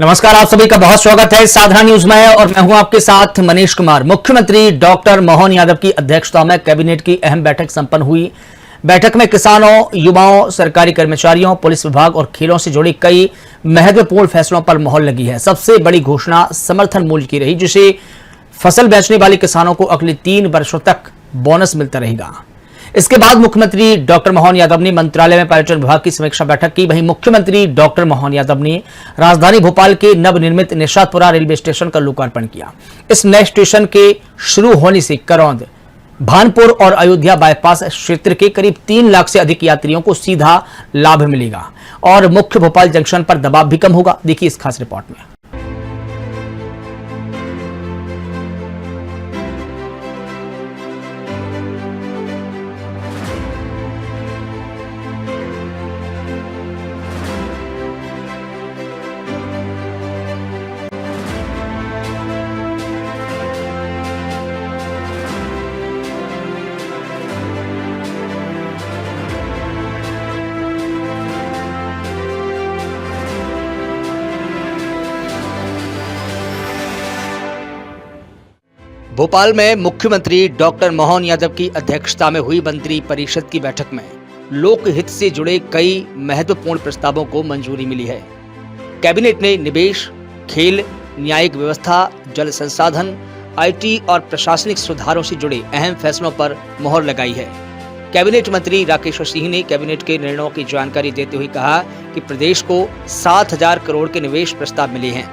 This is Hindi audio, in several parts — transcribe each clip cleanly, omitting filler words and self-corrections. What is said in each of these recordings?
नमस्कार, आप सभी का बहुत स्वागत है साधना न्यूज में और मैं हूं आपके साथ मनीष कुमार। मुख्यमंत्री डॉक्टर मोहन यादव की अध्यक्षता में कैबिनेट की अहम बैठक संपन्न हुई। बैठक में किसानों, युवाओं, सरकारी कर्मचारियों, पुलिस विभाग और खेलों से जुड़ी कई महत्वपूर्ण फैसलों पर मोहर लगी है। सबसे बड़ी घोषणा समर्थन मूल्य की रही, जिसे फसल बेचने वाले किसानों को अगले 3 वर्षों तक बोनस मिलता रहेगा। इसके बाद मुख्यमंत्री डॉक्टर मोहन यादव ने मंत्रालय में पर्यटन विभाग की समीक्षा बैठक की। वहीं मुख्यमंत्री डॉक्टर मोहन यादव ने राजधानी भोपाल के नवनिर्मित निशातपुरा रेलवे स्टेशन का लोकार्पण किया। इस नए स्टेशन के शुरू होने से करौंद, भानपुर और अयोध्या बाईपास क्षेत्र के करीब 3 लाख से अधिक यात्रियों को सीधा लाभ मिलेगा और मुख्य भोपाल जंक्शन पर दबाव भी कम होगा। देखिए इस खास रिपोर्ट में। भोपाल में मुख्यमंत्री डॉक्टर मोहन यादव की अध्यक्षता में हुई मंत्री परिषद की बैठक में लोकहित से जुड़े कई महत्वपूर्ण प्रस्तावों को मंजूरी मिली है। कैबिनेट ने निवेश, खेल, न्यायिक व्यवस्था, जल संसाधन, आईटी और प्रशासनिक सुधारों से जुड़े अहम फैसलों पर मोहर लगाई है। कैबिनेट मंत्री राकेश सिंह ने कैबिनेट के निर्णयों की जानकारी देते हुए कहा कि प्रदेश को 7,000 करोड़ के निवेश प्रस्ताव मिले हैं।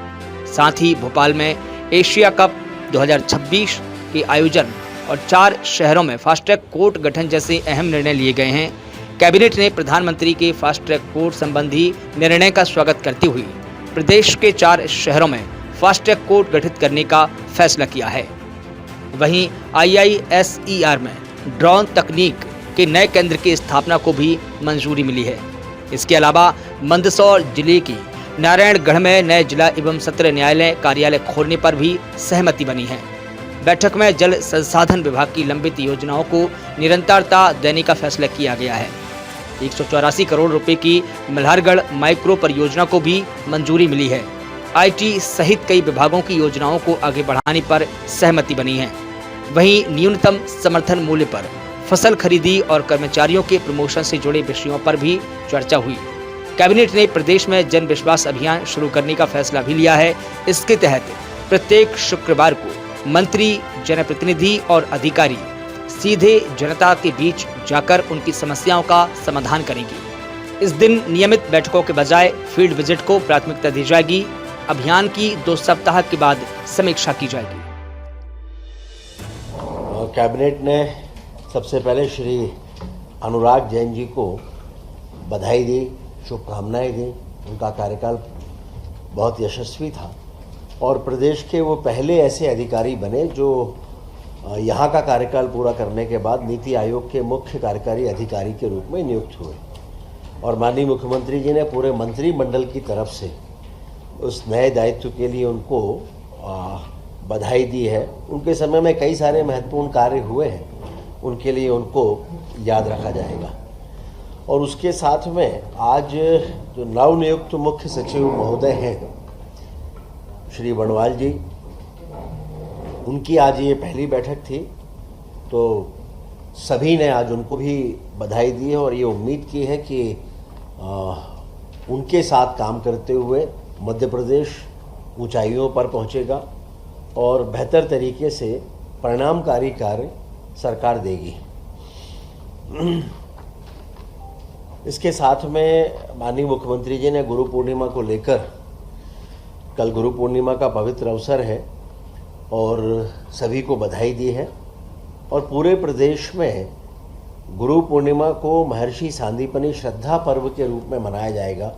साथ ही भोपाल में एशिया कप 2026 के आयोजन और 4 शहरों में फास्ट ट्रैक कोर्ट गठन जैसे अहम निर्णय लिए गए हैं। कैबिनेट ने प्रधानमंत्री के फास्ट ट्रैक कोर्ट संबंधी निर्णय का स्वागत करते हुए प्रदेश के 4 शहरों में फास्ट ट्रैक कोर्ट गठित करने का फैसला किया है। वहीं IISER में ड्रोन तकनीक के नए केंद्र की स्थापना को भी मंजूरी मिली है। इसके अलावा मंदसौर जिले की नारायणगढ़ में नए जिला एवं सत्र न्यायालय कार्यालय खोलने पर भी सहमति बनी है। बैठक में जल संसाधन विभाग की लंबित योजनाओं को निरंतरता देने का फैसला किया गया है। 184 करोड़ रुपए की मल्हारगढ़ माइक्रो परियोजना को भी मंजूरी मिली है। IT सहित कई विभागों की योजनाओं को आगे बढ़ाने पर सहमति बनी है। वहीं न्यूनतम समर्थन मूल्य पर फसल खरीदी और कर्मचारियों के प्रमोशन से जुड़े विषयों पर भी चर्चा हुई। कैबिनेट ने प्रदेश में जन विश्वास अभियान शुरू करने का फैसला भी लिया है। इसके तहत प्रत्येक शुक्रवार को मंत्री, जनप्रतिनिधि और अधिकारी सीधे जनता के बीच जाकर उनकी समस्याओं का समाधान करेंगे। इस दिन नियमित बैठकों के बजाय फील्ड विजिट को प्राथमिकता दी जाएगी। अभियान की 2 सप्ताह के बाद समीक्षा की जाएगी। कैबिनेट ने सबसे पहले श्री अनुराग जैन जी को बधाई दी, शुभकामनाएं दी। उनका कार्यकाल बहुत यशस्वी था और प्रदेश के वो पहले ऐसे अधिकारी बने जो यहाँ का कार्यकाल पूरा करने के बाद नीति आयोग के मुख्य कार्यकारी अधिकारी के रूप में नियुक्त हुए। और माननीय मुख्यमंत्री जी ने पूरे मंत्रिमंडल की तरफ से उस नए दायित्व के लिए उनको बधाई दी है। उनके समय में कई सारे महत्वपूर्ण कार्य हुए हैं, उनके लिए उनको याद रखा जाएगा। और उसके साथ में आज जो नवनियुक्त मुख्य सचिव महोदय हैं श्री बणवाल जी, उनकी आज ये पहली बैठक थी, तो सभी ने आज उनको भी बधाई दी है और ये उम्मीद की है कि उनके साथ काम करते हुए मध्य प्रदेश ऊंचाइयों पर पहुंचेगा और बेहतर तरीके से परिणामकारी कार्य सरकार देगी। इसके साथ में माननीय मुख्यमंत्री जी ने गुरु पूर्णिमा को लेकर, कल गुरु पूर्णिमा का पवित्र अवसर है और सभी को बधाई दी है। और पूरे प्रदेश में गुरु पूर्णिमा को महर्षि सांदीपनि श्रद्धा पर्व के रूप में मनाया जाएगा।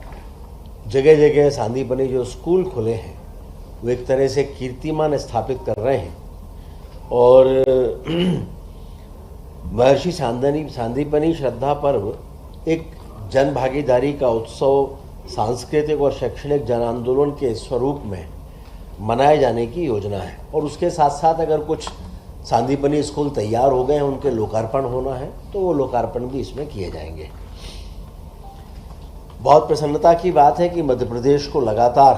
जगह जगह सांदीपनि जो स्कूल खुले हैं वो एक तरह से कीर्तिमान स्थापित कर रहे हैं और महर्षि सांदीपनि श्रद्धा पर्व एक जन भागीदारी का उत्सव, सांस्कृतिक और शैक्षणिक जन आंदोलन के स्वरूप में मनाए जाने की योजना है। और उसके साथ साथ अगर कुछ सांदीपनि स्कूल तैयार हो गए हैं, उनके लोकार्पण होना है, तो वो लोकार्पण भी इसमें किए जाएंगे। बहुत प्रसन्नता की बात है कि मध्य प्रदेश को लगातार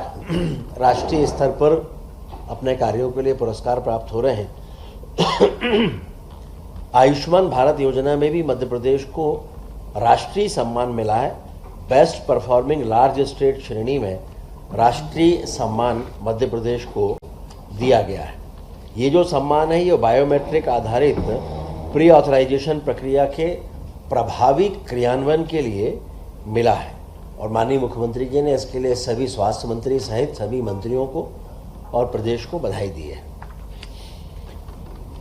राष्ट्रीय स्तर पर अपने कार्यों के लिए पुरस्कार प्राप्त हो रहे हैं। आयुष्मान भारत योजना में भी मध्य प्रदेश को राष्ट्रीय सम्मान मिला है। बेस्ट परफॉर्मिंग लार्ज स्टेट श्रेणी में राष्ट्रीय सम्मान मध्य प्रदेश को दिया गया है। ये जो सम्मान है ये बायोमेट्रिक आधारित प्री ऑथराइजेशन प्रक्रिया के प्रभावी क्रियान्वयन के लिए मिला है और माननीय मुख्यमंत्री जी ने इसके लिए सभी स्वास्थ्य मंत्री सहित सभी मंत्रियों को और प्रदेश को बधाई दी है।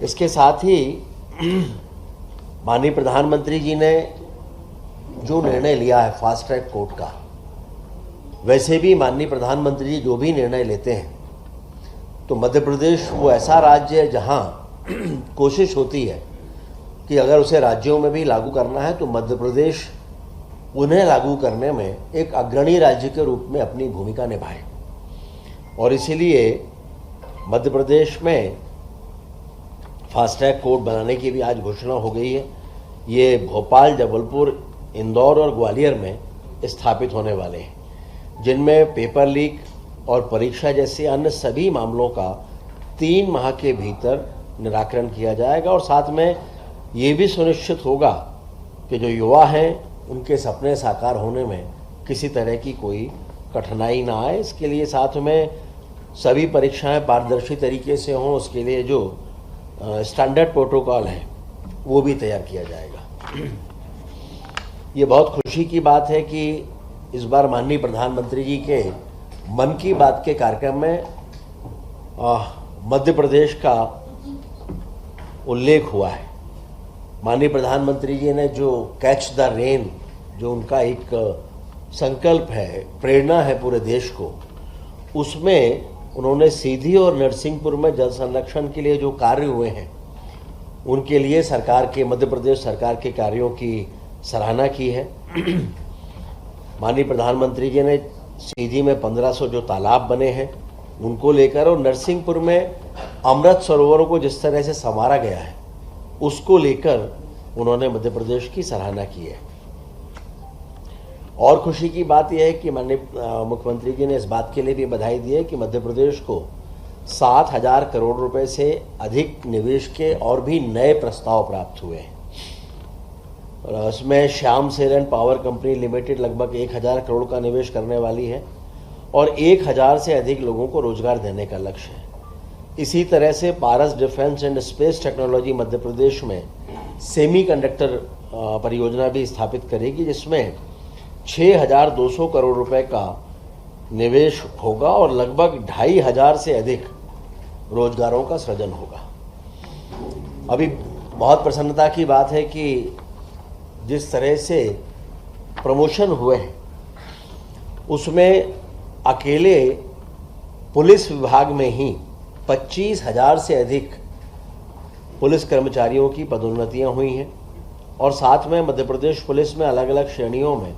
इसके साथ ही माननीय प्रधानमंत्री जी ने जो निर्णय लिया है फास्ट ट्रैक कोर्ट का, वैसे भी माननीय प्रधानमंत्री जी जो भी निर्णय लेते हैं तो मध्य प्रदेश वो ऐसा राज्य है जहां कोशिश होती है कि अगर उसे राज्यों में भी लागू करना है तो मध्य प्रदेश उन्हें लागू करने में एक अग्रणी राज्य के रूप में अपनी भूमिका निभाए और इसीलिए मध्य प्रदेश में फास्ट ट्रैक कोर्ट बनाने की भी आज घोषणा हो गई है। ये भोपाल, जबलपुर, इंदौर और ग्वालियर में स्थापित होने वाले हैं, जिनमें पेपर लीक और परीक्षा जैसे अन्य सभी मामलों का 3 माह के भीतर निराकरण किया जाएगा और साथ में ये भी सुनिश्चित होगा कि जो युवा हैं उनके सपने साकार होने में किसी तरह की कोई कठिनाई ना आए। इसके लिए साथ में सभी परीक्षाएं पारदर्शी तरीके से हों, उसके लिए जो स्टैंडर्ड प्रोटोकॉल है वो भी तैयार किया जाएगा। ये बहुत खुशी की बात है कि इस बार माननीय प्रधानमंत्री जी के मन की बात के कार्यक्रम में मध्य प्रदेश का उल्लेख हुआ है। माननीय प्रधानमंत्री जी ने जो कैच द रेन, जो उनका एक संकल्प है, प्रेरणा है पूरे देश को, उसमें उन्होंने सीधी और नरसिंहपुर में जल संरक्षण के लिए जो कार्य हुए हैं उनके लिए सरकार के, मध्य प्रदेश सरकार के कार्यों की सराहना की है। माननीय प्रधानमंत्री जी ने सीधी में 1500 जो तालाब बने हैं उनको लेकर और नरसिंहपुर में अमृत सरोवरों को जिस तरह से संवारा गया है उसको लेकर उन्होंने मध्य प्रदेश की सराहना की है। और खुशी की बात यह है कि माननीय मुख्यमंत्री जी ने इस बात के लिए भी बधाई दी है कि मध्य प्रदेश को 7,000 करोड़ रुपए से अधिक निवेश के और भी नए प्रस्ताव प्राप्त हुए हैं। और इसमें Shyam Sel and power company limited लगभग 1,000 करोड़ का निवेश करने वाली है और 1,000 से अधिक लोगों को रोजगार देने का लक्ष्य है। इसी तरह से पारस defence and space technology Madhya Pradesh में सेमीकंडक्टर परियोजना भी स्थापित करेगी, जिसमें 6,200 करोड़ रुपए का निवेश होगा और लगभग 2,500 से अधिक रोजगारों का सृजन होगा। अभी बहुत प्रसन्नता की बात है कि जिस तरह से प्रमोशन हुए हैं उसमें अकेले पुलिस विभाग में ही 25,000 से अधिक पुलिस कर्मचारियों की पदोन्नतियां हुई हैं और साथ में मध्य प्रदेश पुलिस में अलग अलग श्रेणियों में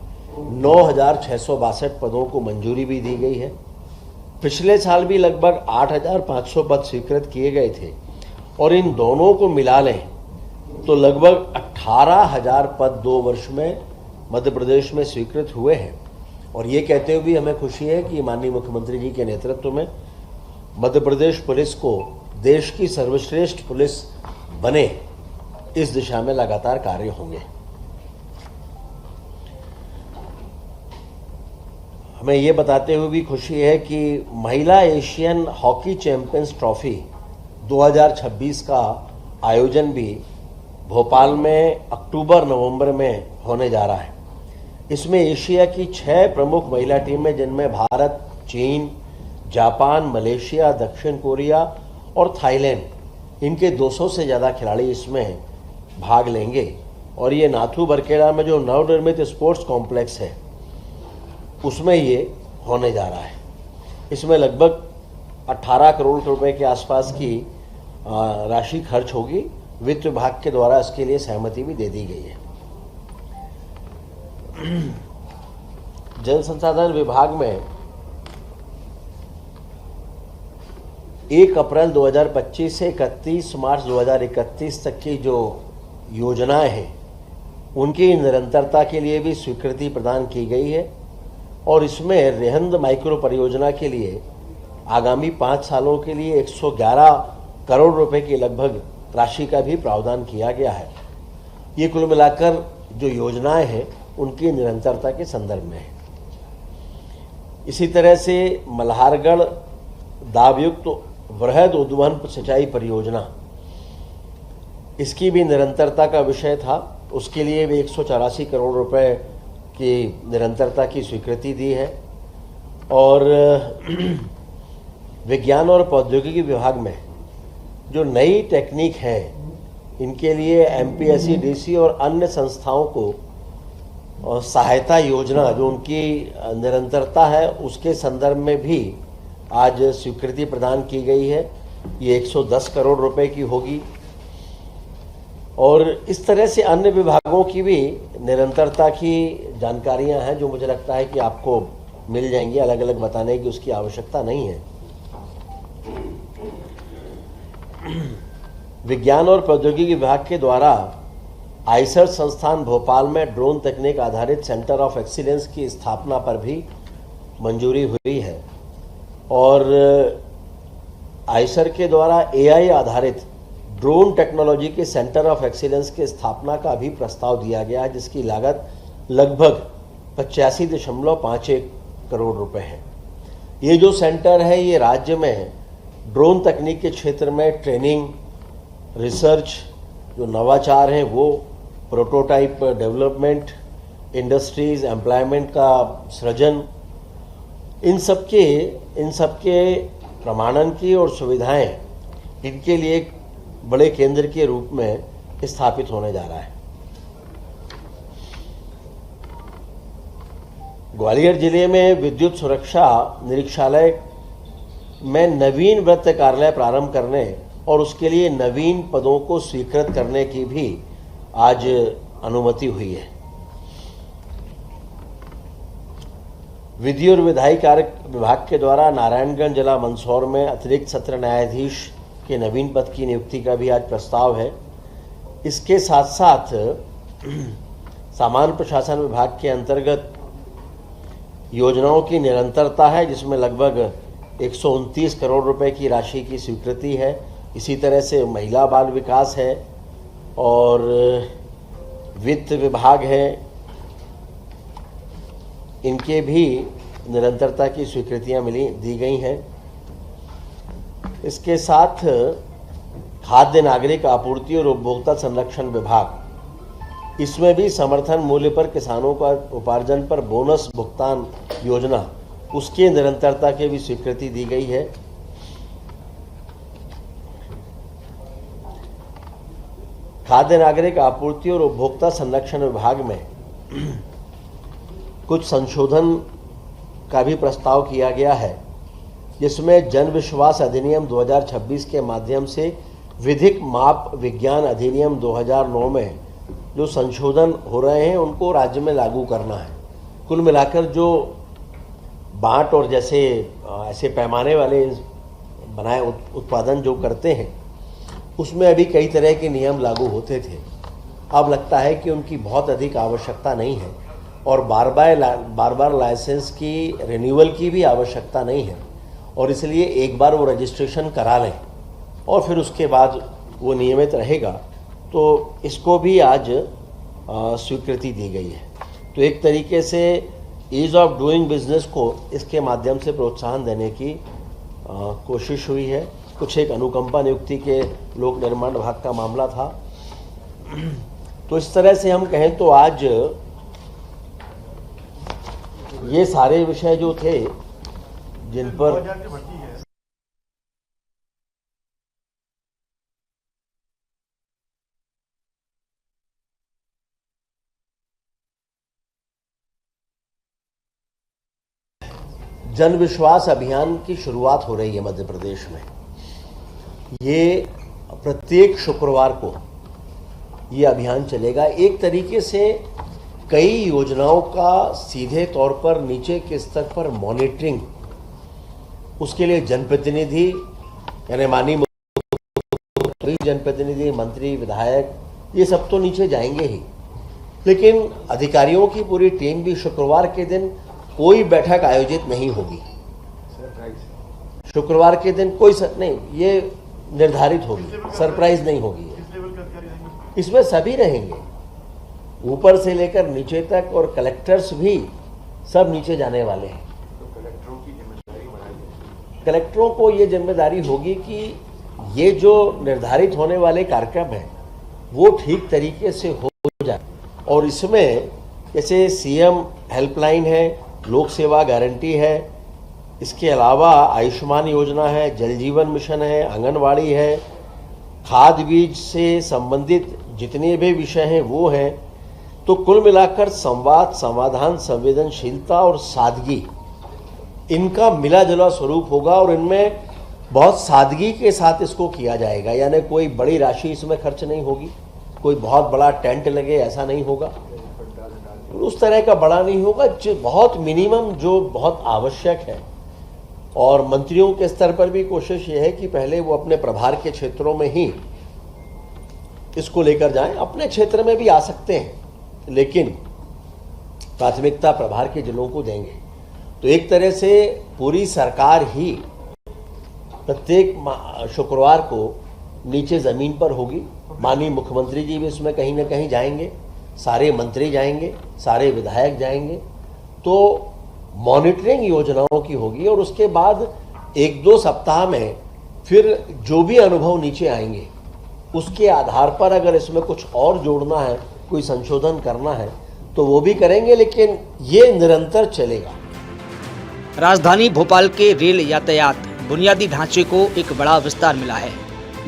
9,662 पदों को मंजूरी भी दी गई है। पिछले साल भी लगभग 8,500 पद स्वीकृत किए गए थे और इन दोनों को मिला लें तो लगभग 18,000 पद 2 वर्ष में मध्य प्रदेश में स्वीकृत हुए हैं। और ये कहते हुए भी हमें खुशी है कि माननीय मुख्यमंत्री जी के नेतृत्व में मध्य प्रदेश पुलिस को देश की सर्वश्रेष्ठ पुलिस बने, इस दिशा में लगातार कार्य होंगे। हमें ये बताते हुए भी खुशी है कि महिला एशियन हॉकी चैंपियंस ट्रॉफी 2026 का आयोजन भी भोपाल में अक्टूबर-नवंबर में होने जा रहा है। इसमें एशिया की 6 प्रमुख महिला टीमें, जिनमें भारत, चीन, जापान, मलेशिया, दक्षिण कोरिया और थाईलैंड, इनके 200 से ज़्यादा खिलाड़ी इसमें भाग लेंगे। और ये नाथू बरखेड़ा में जो नवनिर्मित स्पोर्ट्स कॉम्प्लेक्स है उसमें ये होने जा रहा है। इसमें लगभग 18 करोड़ रुपए के आसपास की राशि खर्च होगी। वित्त विभाग के द्वारा इसके लिए सहमति भी दे दी गई है। जल संसाधन विभाग में 1 अप्रैल 2025 से 31 मार्च 2031 तक की जो योजनाएं हैं उनकी निरंतरता के लिए भी स्वीकृति प्रदान की गई है और इसमें रेहंद माइक्रो परियोजना के लिए आगामी 5 सालों के लिए 111 करोड़ रुपए की लगभग राशि का भी प्रावधान किया गया है। ये कुल मिलाकर जो योजनाएं हैं उनकी निरंतरता के संदर्भ में है। इसी तरह से मल्हारगढ़ दाबयुक्त वृहद उद्वहन सिंचाई परियोजना, इसकी भी निरंतरता का विषय था। उसके लिए भी 184 करोड़ रुपए की निरंतरता की स्वीकृति दी है। और विज्ञान और प्रौद्योगिकी विभाग में जो नई टेक्निक है, इनके लिए एमपीएससी, डीसी और अन्य संस्थाओं को सहायता योजना जो उनकी निरंतरता है उसके संदर्भ में भी आज स्वीकृति प्रदान की गई है। ये 110 करोड़ रुपए की होगी। और इस तरह से अन्य विभागों की भी निरंतरता की जानकारियां हैं जो मुझे लगता है कि आपको मिल जाएंगी। अलग अलग बताने की उसकी आवश्यकता नहीं है। विज्ञान और प्रौद्योगिकी विभाग के द्वारा आईसर संस्थान भोपाल में ड्रोन तकनीक आधारित सेंटर ऑफ एक्सीलेंस की स्थापना पर भी मंजूरी हुई है। और आईसर के द्वारा एआई आधारित ड्रोन टेक्नोलॉजी के सेंटर ऑफ एक्सीलेंस की स्थापना का भी प्रस्ताव दिया गया है, जिसकी लागत लगभग 85.51 करोड़ रुपए है। ये जो सेंटर है ये राज्य में ड्रोन तकनीक के क्षेत्र में ट्रेनिंग, रिसर्च, जो नवाचार हैं वो, प्रोटोटाइप डेवलपमेंट, इंडस्ट्रीज, एम्प्लॉयमेंट का सृजन, इन सबके प्रमाणन की और सुविधाएं इनके लिए एक बड़े केंद्र के रूप में स्थापित होने जा रहा है। ग्वालियर जिले में विद्युत सुरक्षा निरीक्षालय में नवीन वृत्त कार्यालय प्रारंभ करने और उसके लिए नवीन पदों को स्वीकृत करने की भी आज अनुमति हुई है। विधि और विधायी कार्य विभाग के द्वारा नारायणगंज जिला मंदसौर में अतिरिक्त सत्र न्यायाधीश के नवीन पद की नियुक्ति का भी आज प्रस्ताव है। इसके साथ साथ सामान्य प्रशासन विभाग के अंतर्गत योजनाओं की निरंतरता है, जिसमें लगभग 129 करोड़ रुपए की राशि की स्वीकृति है। इसी तरह से महिला बाल विकास है और वित्त विभाग है, इनके भी निरंतरता की स्वीकृतियां दी गई हैं। इसके साथ खाद्य नागरिक आपूर्ति और उपभोक्ता संरक्षण विभाग, इसमें भी समर्थन मूल्य पर किसानों का उपार्जन पर बोनस भुगतान योजना, उसकी निरंतरता की भी स्वीकृति दी गई है। खाद्य नागरिक आपूर्ति और उपभोक्ता संरक्षण विभाग में कुछ संशोधन का भी प्रस्ताव किया गया है, जिसमें जन विश्वास अधिनियम 2026 के माध्यम से विधिक माप विज्ञान अधिनियम 2009 में जो संशोधन हो रहे हैं उनको राज्य में लागू करना है। कुल मिलाकर जो बांट और जैसे ऐसे पैमाने वाले बनाए उत्पादन जो करते हैं उसमें अभी कई तरह के नियम लागू होते थे। अब लगता है कि उनकी बहुत अधिक आवश्यकता नहीं है और बार बार लाइसेंस की रिन्यूअल की भी आवश्यकता नहीं है, और इसलिए एक बार वो रजिस्ट्रेशन करा लें और फिर उसके बाद वो नियमित रहेगा। तो इसको भी आज स्वीकृति दी गई है। तो एक तरीके से ईज ऑफ डूइंग बिजनेस को इसके माध्यम से प्रोत्साहन देने की कोशिश हुई है। कुछ एक अनुकंपा नियुक्ति के लोक निर्माण विभाग का मामला था। तो इस तरह से हम कहें तो आज ये सारे विषय जो थे जिन पर जन विश्वास अभियान की शुरुआत हो रही है मध्य प्रदेश में। ये प्रत्येक शुक्रवार को ये अभियान चलेगा। एक तरीके से कई योजनाओं का सीधे तौर पर नीचे के स्तर पर मॉनिटरिंग, उसके लिए जनप्रतिनिधि यानी माननीय जनप्रतिनिधि, मंत्री, विधायक, ये सब तो नीचे जाएंगे ही, लेकिन अधिकारियों की पूरी टीम भी शुक्रवार के दिन कोई बैठक आयोजित नहीं होगी। शुक्रवार के दिन कोई नहीं, ये निर्धारित होगी, सरप्राइज नहीं होगी। इसमें सभी रहेंगे, ऊपर से लेकर नीचे तक, और कलेक्टर्स भी सब नीचे जाने वाले हैं। कलेक्टरों को ये जिम्मेदारी होगी कि ये जो निर्धारित होने वाले कार्यक्रम हैं वो ठीक तरीके से हो जाए, और इसमें जैसे सीएम हेल्पलाइन है, लोक सेवा गारंटी है, इसके अलावा आयुष्मान योजना है, जल जीवन मिशन है, आंगनवाड़ी है, खाद बीज से संबंधित जितने भी विषय हैं वो हैं। तो कुल मिलाकर संवाद, समाधान, संवेदनशीलता और सादगी, इनका मिला जुला स्वरूप होगा, और इनमें बहुत सादगी के साथ इसको किया जाएगा। यानी कोई बड़ी राशि इसमें खर्च नहीं होगी, कोई बहुत बड़ा टेंट लगे ऐसा नहीं होगा, उस तरह का बड़ा नहीं होगा, जो बहुत मिनिमम, जो बहुत आवश्यक है। और मंत्रियों के स्तर पर भी कोशिश ये है कि पहले वो अपने प्रभार के क्षेत्रों में ही इसको लेकर जाएं। अपने क्षेत्र में भी आ सकते हैं, लेकिन प्राथमिकता प्रभार के जिलों को देंगे। तो एक तरह से पूरी सरकार ही प्रत्येक शुक्रवार को नीचे ज़मीन पर होगी। माननीय मुख्यमंत्री जी भी इसमें कहीं ना कहीं जाएंगे, सारे मंत्री जाएंगे, सारे विधायक जाएंगे। तो मॉनिटरिंग योजनाओं की होगी, और उसके बाद 1-2 सप्ताह में फिर जो भी अनुभव नीचे आएंगे उसके आधार पर अगर इसमें कुछ और जोड़ना है, कोई संशोधन करना है, तो वो भी करेंगे, लेकिन ये निरंतर चलेगा। राजधानी भोपाल के रेल यातायात बुनियादी ढांचे को एक बड़ा विस्तार मिला है।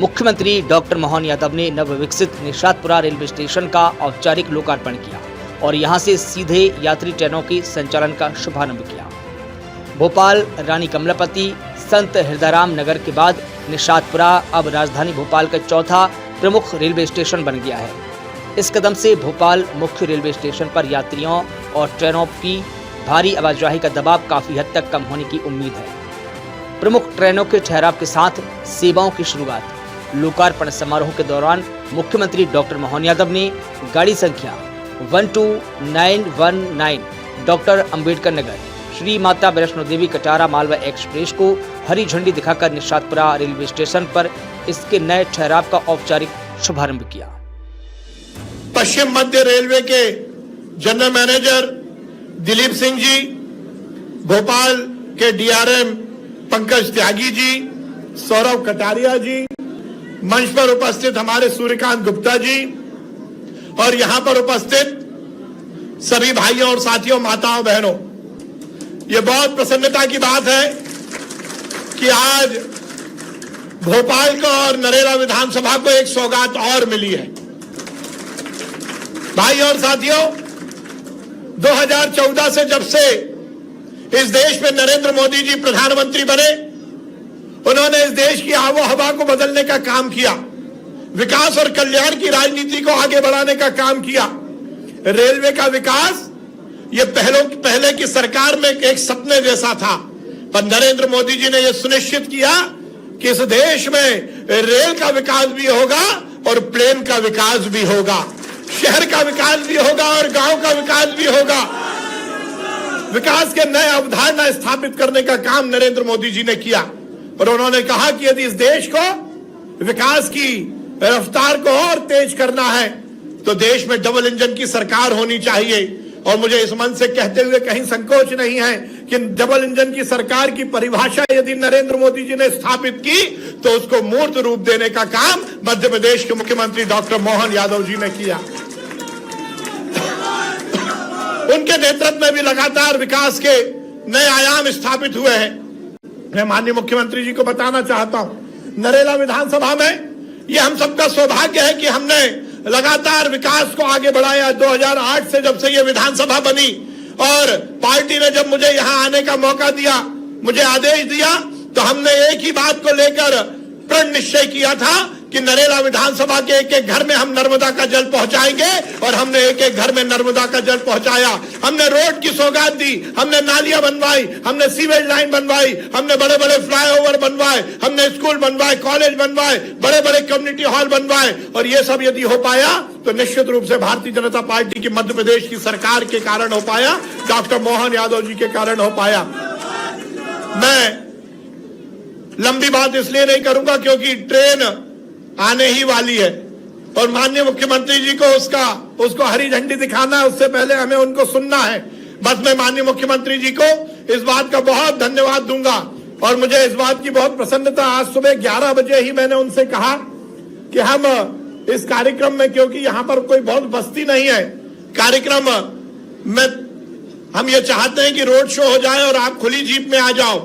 मुख्यमंत्री डॉक्टर मोहन यादव ने नवविकसित निशातपुरा रेलवे स्टेशन का औपचारिक लोकार्पण किया और यहां से सीधे यात्री ट्रेनों के संचालन का शुभारंभ किया। भोपाल, रानी कमलापति, संत हृदयराम नगर के बाद निशातपुरा अब राजधानी भोपाल का चौथा प्रमुख रेलवे स्टेशन बन गया है। इस कदम से भोपाल मुख्य रेलवे स्टेशन पर यात्रियों और ट्रेनों की भारी आवाजाही का दबाव काफी हद तक कम होने की उम्मीद है। प्रमुख ट्रेनों के ठहराव के साथ सेवाओं की शुरुआत। लोकार्पण समारोह के दौरान मुख्यमंत्री डॉक्टर मोहन यादव ने गाड़ी संख्या 12919 डॉक्टर अंबेडकर नगर श्री माता वैष्णो देवी कटारा मालवा एक्सप्रेस को हरी झंडी दिखाकर निशातपुरा रेलवे स्टेशन पर इसके नए ठहराव का औपचारिक शुभारंभ किया। पश्चिम मध्य रेलवे के जनरल मैनेजर दिलीप सिंह जी, भोपाल के डीआरएम पंकज त्यागी जी, सौरभ कटारिया जी, मंच पर उपस्थित हमारे सूर्यकांत गुप्ता जी, और यहां पर उपस्थित सभी भाइयों और साथियों, माताओं बहनों, ये बहुत प्रसन्नता की बात है कि आज भोपाल को और नरेला विधानसभा को एक सौगात और मिली है। भाइयों और साथियों, 2014 से जब से इस देश में नरेंद्र मोदी जी प्रधानमंत्री बने, उन्होंने इस देश की आबो हवा को बदलने का काम किया, विकास और कल्याण की राजनीति को आगे बढ़ाने का काम किया। रेलवे का विकास ये पहले की सरकार में एक सपने जैसा था, पर नरेंद्र मोदी जी ने यह सुनिश्चित किया कि इस देश में रेल का विकास भी होगा और प्लेन का विकास भी होगा, शहर का विकास भी होगा और गांव का विकास भी होगा। विकास के नए अवधारणा स्थापित करने का काम नरेंद्र मोदी जी ने किया, और उन्होंने कहा कि यदि इस देश को विकास की रफ्तार को और तेज करना है तो देश में डबल इंजन की सरकार होनी चाहिए। और मुझे इस मंच से कहते हुए कहीं संकोच नहीं है कि डबल इंजन की सरकार की परिभाषा यदि नरेंद्र मोदी जी ने स्थापित की तो उसको मूर्त रूप देने का काम मध्य प्रदेश के मुख्यमंत्री डॉक्टर मोहन यादव जी ने किया। उनके नेतृत्व में भी लगातार विकास के नए आयाम स्थापित हुए हैं। मैं माननीय मुख्यमंत्री जी को बताना चाहता हूं, नरेला विधानसभा में यह हम सबका सौभाग्य है कि हमने लगातार विकास को आगे बढ़ाया। 2008 से जब से यह विधानसभा बनी और पार्टी ने जब मुझे यहां आने का मौका दिया, मुझे आदेश दिया, तो हमने एक ही बात को लेकर प्रण निश्चय किया था कि नरेला विधानसभा के एक एक घर में हम नर्मदा का जल पहुंचाएंगे, और हमने एक एक घर में नर्मदा का जल पहुंचाया। हमने रोड की सौगात दी, हमने नालियां बनवाई, हमने सीवेज लाइन बनवाई, हमने बड़े बड़े फ्लाईओवर बनवाए, हमने स्कूल बनवाए, कॉलेज बनवाए, बड़े बड़े कम्युनिटी हॉल बनवाए, और ये सब यदि हो पाया तो निश्चित रूप से भारतीय जनता पार्टी की मध्य प्रदेश की सरकार के कारण हो पाया, डॉक्टर मोहन यादव जी के कारण हो पाया। मैं लंबी बात इसलिए नहीं करूंगा क्योंकि ट्रेन आने ही वाली है और माननीय मुख्यमंत्री जी को उसको हरी झंडी दिखाना है, उससे पहले हमें उनको सुनना है। बस मैं माननीय मुख्यमंत्री जी को इस बात का बहुत धन्यवाद दूंगा और मुझे इस बात की बहुत प्रसन्नता, आज सुबह 11 बजे ही मैंने उनसे कहा कि हम इस कार्यक्रम में, क्योंकि यहां पर कोई बहुत बस्ती नहीं है, कार्यक्रम में हम ये चाहते हैं कि रोड शो हो जाए और आप खुली जीप में आ जाओ।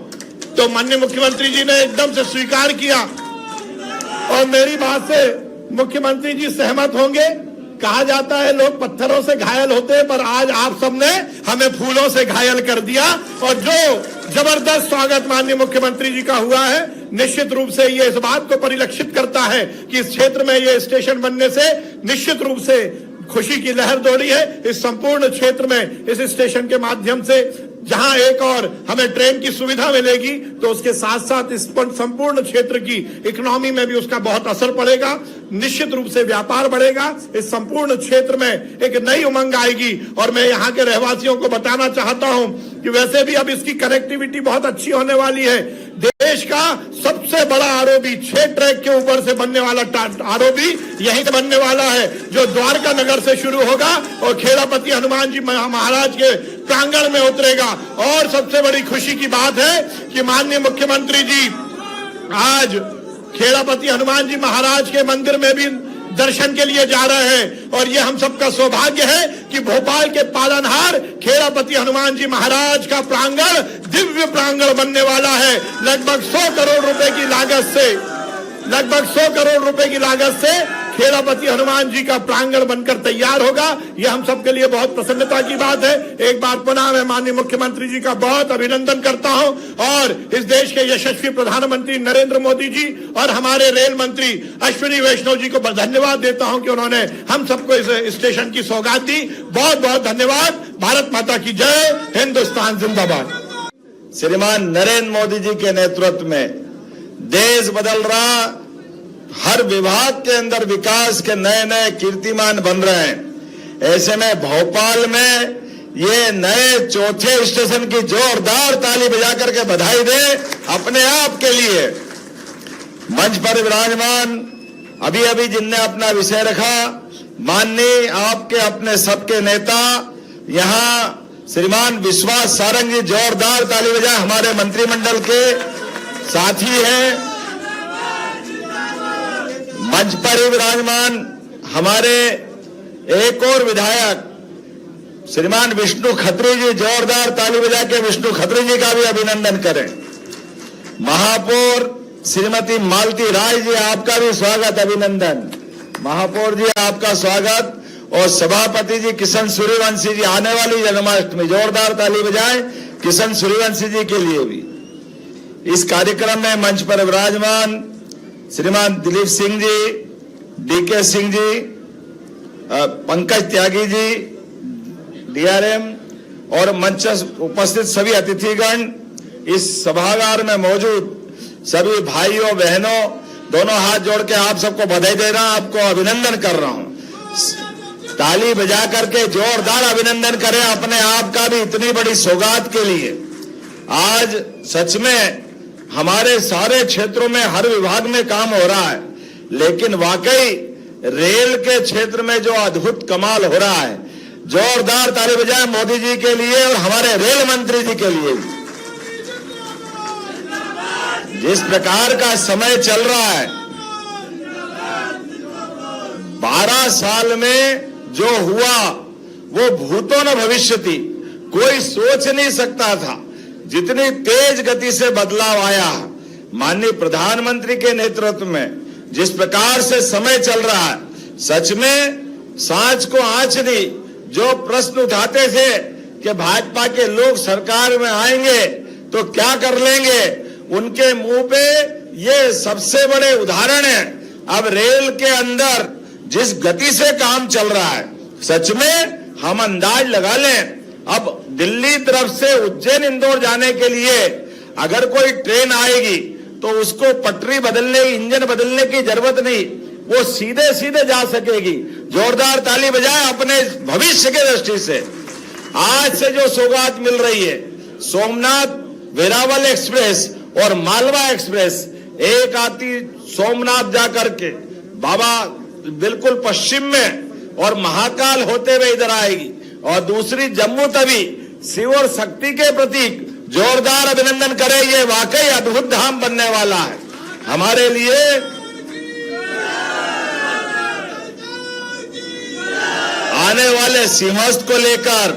तो माननीय मुख्यमंत्री जी ने एकदम से स्वीकार किया और मेरी बात से मुख्यमंत्री जी सहमत होंगे। कहा जाता है लोग पत्थरों से घायल होते हैं, पर आज आप सबने हमें फूलों से घायल कर दिया और जो जबरदस्त स्वागत माननीय मुख्यमंत्री जी का हुआ है, निश्चित रूप से ये इस बात को परिलक्षित करता है कि इस क्षेत्र में ये स्टेशन बनने से निश्चित रूप से खुशी की लहर दौड़ी है। इस संपूर्ण क्षेत्र में इस स्टेशन के माध्यम से जहां एक और हमें ट्रेन की सुविधा मिलेगी तो उसके साथ साथ इस संपूर्ण क्षेत्र की इकोनॉमी में भी उसका बहुत असर पड़ेगा। निश्चित रूप से व्यापार बढ़ेगा, इस संपूर्ण क्षेत्र में एक नई उमंग आएगी। और मैं यहाँ के रहवासियों को बताना चाहता हूं कि वैसे भी अब इसकी कनेक्टिविटी बहुत अच्छी होने वाली है। देश का सबसे बड़ा आरओबी 6 ट्रैक के ऊपर से बनने वाला आरओबी यहीं से बनने वाला है, जो द्वारका नगर से शुरू होगा और खेड़ापति हनुमान जी महाराज के प्रांगण में उतरेगा। और सबसे बड़ी खुशी की बात है कि माननीय मुख्यमंत्री जी आज खेड़ापति हनुमान जी महाराज के मंदिर में भी दर्शन के लिए जा रहे हैं और ये हम सबका सौभाग्य है कि भोपाल के पालनहार खेड़ापति हनुमान जी महाराज का प्रांगण दिव्य प्रांगण बनने वाला है। लगभग 100 करोड़ रुपए की लागत से, लगभग 100 करोड़ रुपए की लागत से खेड़ापति हनुमान जी का प्रांगण बनकर तैयार होगा। यह हम सबके लिए बहुत प्रसन्नता की बात है। एक बार पुनः मैं माननीय मुख्यमंत्री जी का बहुत अभिनंदन करता हूं और इस देश के यशस्वी प्रधानमंत्री नरेंद्र मोदी जी और हमारे रेल मंत्री अश्विनी वैष्णव जी को धन्यवाद देता हूं कि उन्होंने हम सबको इस स्टेशन की सौगात दी। बहुत बहुत धन्यवाद। भारत माता की जय, हिंदुस्तान जिंदाबाद। श्रीमान नरेंद्र मोदी जी के नेतृत्व में देश बदल रहा, हर विभाग के अंदर विकास के नए नए कीर्तिमान बन रहे हैं। ऐसे में भोपाल में ये नए चौथे स्टेशन की जोरदार ताली बजा करके बधाई दे अपने आप के लिए। मंच पर विराजमान अभी अभी जिनने अपना विषय रखा, माननीय आपके अपने सबके नेता यहाँ श्रीमान विश्वास सारंग जी, जोरदार ताली बजाए। हमारे मंत्रिमंडल के साथी हैं। मंच पर ही विराजमान हमारे एक और विधायक श्रीमान विष्णु खत्री जी, जोरदार ताली बजा के विष्णु खत्री जी का भी अभिनंदन करें। महापौर श्रीमती मालती राय जी, आपका भी स्वागत, अभिनंदन। महापौर जी आपका स्वागत। और सभापति जी किशन सूर्यवंशी जी, आने वाली जन्माष्टमी, जोरदार ताली बजाएं किशन सूर्यवंशी जी के लिए भी। इस कार्यक्रम में मंच पर विराजमान श्रीमान दिलीप सिंह जी, डीके सिंह जी, पंकज त्यागी जी, डीआरएम और मंच उपस्थित सभी अतिथिगण, इस सभागार में मौजूद सभी भाइयों बहनों, दोनों हाथ जोड़ के आप सबको बधाई दे रहा हूं, आपको अभिनंदन कर रहा हूं। ताली बजा करके जोरदार अभिनंदन करें अपने आप का भी, इतनी बड़ी सौगात के लिए। आज सच में हमारे सारे क्षेत्रों में हर विभाग में काम हो रहा है, लेकिन वाकई रेल के क्षेत्र में जो अद्भुत कमाल हो रहा है, जोरदार ताली बजाएं मोदी जी के लिए और हमारे रेल मंत्री जी के लिए। जिस प्रकार का समय चल रहा है, 12 साल में जो हुआ वो भूतो न भविष्यति, कोई सोच नहीं सकता था जितनी तेज गति से बदलाव आया। माननीय प्रधानमंत्री के नेतृत्व में जिस प्रकार से समय चल रहा है, सच में सांच को आंच नहीं। जो प्रश्न उठाते थे कि भाजपा के लोग सरकार में आएंगे तो क्या कर लेंगे, उनके मुंह पे ये सबसे बड़े उदाहरण है। अब रेल के अंदर जिस गति से काम चल रहा है, सच में हम अंदाज लगा लें, अब दिल्ली तरफ से उज्जैन इंदौर जाने के लिए अगर कोई ट्रेन आएगी तो उसको पटरी बदलने, इंजन बदलने की जरूरत नहीं, वो सीधे सीधे जा सकेगी। जोरदार ताली बजाएं अपने भविष्य के दृष्टि से। आज से जो सौगात मिल रही है, सोमनाथ वेरावल एक्सप्रेस और मालवा एक्सप्रेस, एक आती सोमनाथ जाकर के बाबा बिल्कुल पश्चिम में और महाकाल होते हुए इधर आएगी, और दूसरी जम्मू तवी शिव और शक्ति के प्रतीक। जोरदार अभिनंदन करें, ये वाकई अद्भुत धाम बनने वाला है हमारे लिए। आने वाले सिंहस्थ को लेकर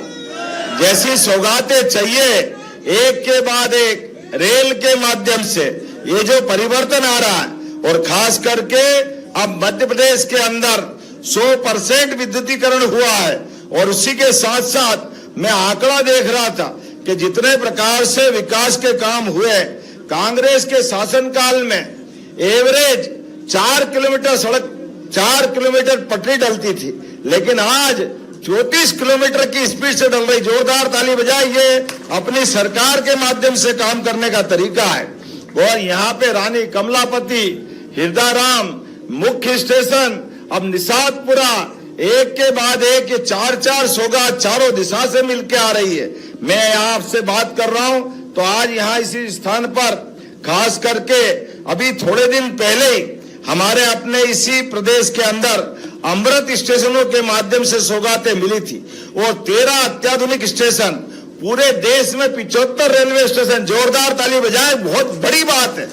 जैसी सौगातें चाहिए, एक के बाद एक रेल के माध्यम से ये जो परिवर्तन आ रहा है, और खास करके अब मध्य प्रदेश के अंदर 100% विद्युतीकरण हुआ है, और उसी के साथ साथ मैं आंकड़ा देख रहा था कि जितने प्रकार से विकास के काम हुए, कांग्रेस के शासनकाल में एवरेज 4 किलोमीटर सड़क, 4 किलोमीटर पटरी डलती थी, लेकिन आज 34 किलोमीटर की स्पीड से डल रही। जोरदार ताली बजाइए, ये अपनी सरकार के माध्यम से काम करने का तरीका है। और यहाँ पे रानी कमलापति, हिरदाराम, मुख्य स्टेशन, अब निषादपुरा, एक के बाद एक ये 4-4 सौगात चारों दिशा से मिलके आ रही है। मैं आपसे बात कर रहा हूं तो आज यहाँ इसी स्थान पर खास करके अभी थोड़े दिन पहले ही हमारे अपने इसी प्रदेश के अंदर अमृत स्टेशनों के माध्यम से सौगातें मिली थी, और 13 अत्याधुनिक स्टेशन, पूरे देश में 75 रेलवे स्टेशन। जोरदार ताली बजाएं, बहुत बड़ी बात है।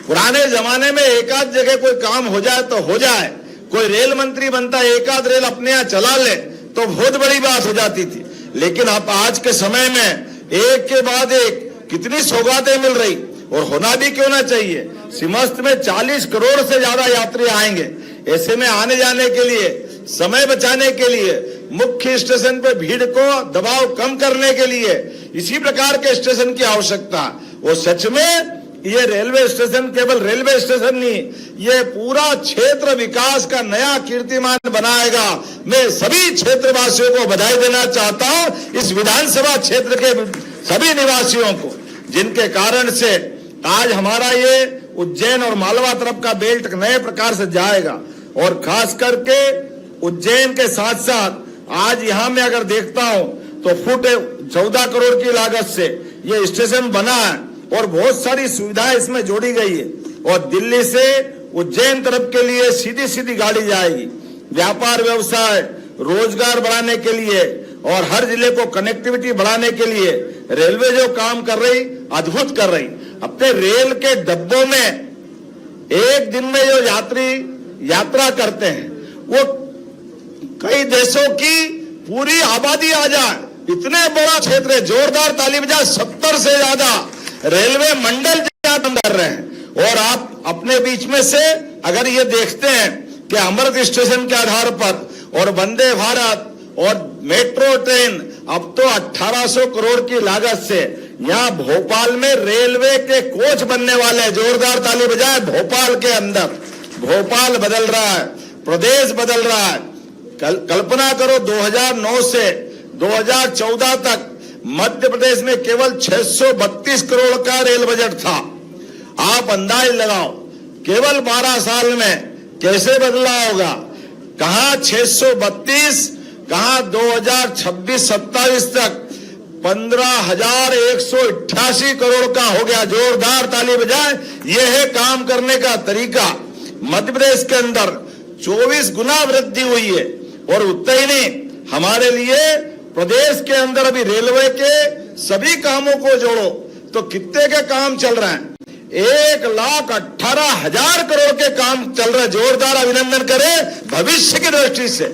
पुराने जमाने में एक आध जगह कोई काम हो जाए तो हो जाए, कोई रेल मंत्री बनता, एक आध रेल अपने यहाँ चला ले तो बहुत बड़ी बात हो जाती थी, लेकिन अब आज के समय में एक के बाद एक कितनी सौगातें मिल रही, और होना भी क्यों ना चाहिए। सिमस्त में 40 करोड़ से ज्यादा यात्री आएंगे। ऐसे में आने जाने के लिए, समय बचाने के लिए, मुख्य स्टेशन पे भीड़ को दबाव कम करने के लिए इसी प्रकार के स्टेशन की आवश्यकता। और सच में ये रेलवे स्टेशन केवल रेलवे स्टेशन नहीं, ये पूरा क्षेत्र विकास का नया कीर्तिमान बनाएगा। मैं सभी क्षेत्रवासियों को बधाई देना चाहता हूं, इस विधानसभा क्षेत्र के सभी निवासियों को, जिनके कारण से आज हमारा ये उज्जैन और मालवा तरफ का बेल्ट नए प्रकार से जाएगा। और खास करके उज्जैन के साथ साथ आज यहाँ में अगर देखता हूं तो फुट 14 करोड़ की लागत से ये स्टेशन बना है, और बहुत सारी सुविधाएं इसमें जोड़ी गई है। और दिल्ली से उज्जैन तरफ के लिए सीधी सीधी गाड़ी जाएगी। व्यापार व्यवसाय, रोजगार बढ़ाने के लिए और हर जिले को कनेक्टिविटी बढ़ाने के लिए रेलवे जो काम कर रही, अद्भुत कर रही। अपने रेल के डब्बों में एक दिन में जो यात्री यात्रा करते हैं, वो कई देशों की पूरी आबादी आ जाए, इतने बड़ा क्षेत्र है। जोरदार ताली बजाए, 70 से ज्यादा रेलवे मंडल काम कर रहे हैं। और आप अपने बीच में से अगर ये देखते हैं कि अमृत स्टेशन के आधार पर और वंदे भारत और मेट्रो ट्रेन, अब तो 1800 करोड़ की लागत से यहाँ भोपाल में रेलवे के कोच बनने वाले हैं। जोरदार ताली बजाए, भोपाल के अंदर भोपाल बदल रहा है, प्रदेश बदल रहा है। कल्पना करो 2009 से 2014 तक मध्य प्रदेश में केवल 632 करोड़ का रेल बजट था। आप अंदाज लगाओ केवल 12 साल में कैसे बदला होगा। कहां 632, कहां 2026-27 तक 15,188 करोड़ का हो गया। जोरदार ताली बजाए, यह है काम करने का तरीका। मध्य प्रदेश के अंदर 24 गुना वृद्धि हुई है। और उतना ही नहीं, हमारे लिए प्रदेश के अंदर अभी रेलवे के सभी कामों को जोड़ो तो कितने के काम चल रहे हैं, 1,18,000 करोड़ के काम चल रहे हैं। जोरदार अभिनंदन करें। भविष्य की दृष्टि से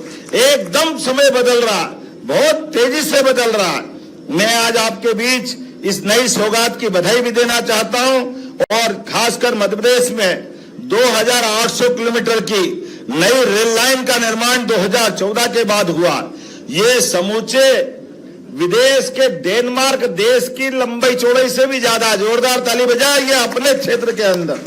एकदम समय बदल रहा है, बहुत तेजी से बदल रहा है। मैं आज आपके बीच इस नई सौगात की बधाई भी देना चाहता हूं। और खासकर मध्य प्रदेश में 2,800 किलोमीटर की नई रेल लाइन का निर्माण 2014 के बाद हुआ। ये समूचे विदेश के डेनमार्क देश की लंबाई चौड़ाई से भी ज्यादा। जोरदार ताली बजाए, ये अपने क्षेत्र के अंदर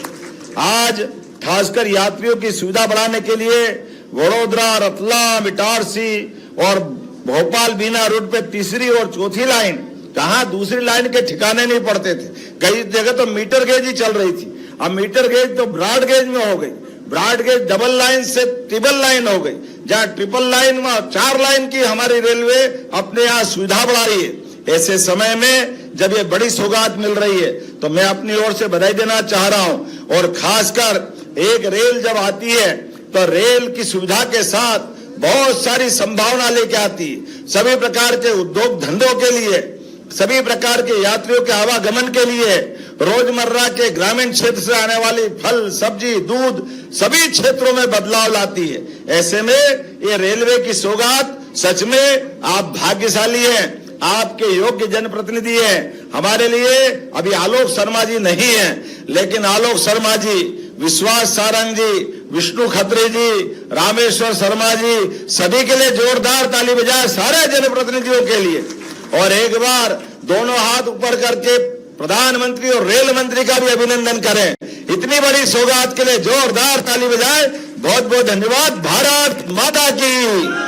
आज खासकर यात्रियों की सुविधा बढ़ाने के लिए वडोदरा, रतलाम, इटारसी और भोपाल बीना रूट पे तीसरी और चौथी लाइन, कहां दूसरी लाइन के ठिकाने नहीं पड़ते थे। कई जगह तो मीटर गेज ही चल रही थी, अब मीटर गेज तो ब्रॉड गेज में हो गई। ब्रॉडगेज डबल लाइन से ट्रिपल लाइन हो गई, जहां ट्रिपल लाइन में 4 लाइन की हमारी रेलवे अपने यहाँ सुविधा बढ़ाई है। ऐसे समय में जब ये बड़ी सौगात मिल रही है तो मैं अपनी ओर से बधाई देना चाह रहा हूं। और खासकर एक रेल जब आती है तो रेल की सुविधा के साथ बहुत सारी संभावना लेके आती है। सभी प्रकार के उद्योग धंधों के लिए, सभी प्रकार के यात्रियों के आवागमन के लिए, रोजमर्रा के ग्रामीण क्षेत्र से आने वाली फल, सब्जी, दूध, सभी क्षेत्रों में बदलाव लाती है। ऐसे में ये रेलवे की सौगात, सच में आप भाग्यशाली हैं, आपके योग्य जनप्रतिनिधि हैं। हमारे लिए अभी आलोक शर्मा जी नहीं है, लेकिन आलोक शर्मा जी, विश्वास सारंग जी, विष्णु खत्री जी, रामेश्वर शर्मा जी, सभी के लिए जोरदार ताली बजाए, सारे जनप्रतिनिधियों के लिए। और एक बार दोनों हाथ ऊपर करके प्रधानमंत्री और रेल मंत्री का भी अभिनंदन करें। इतनी बड़ी सौगात के लिए जोरदार ताली बजाए। बहुत बहुत धन्यवाद। भारत माता की।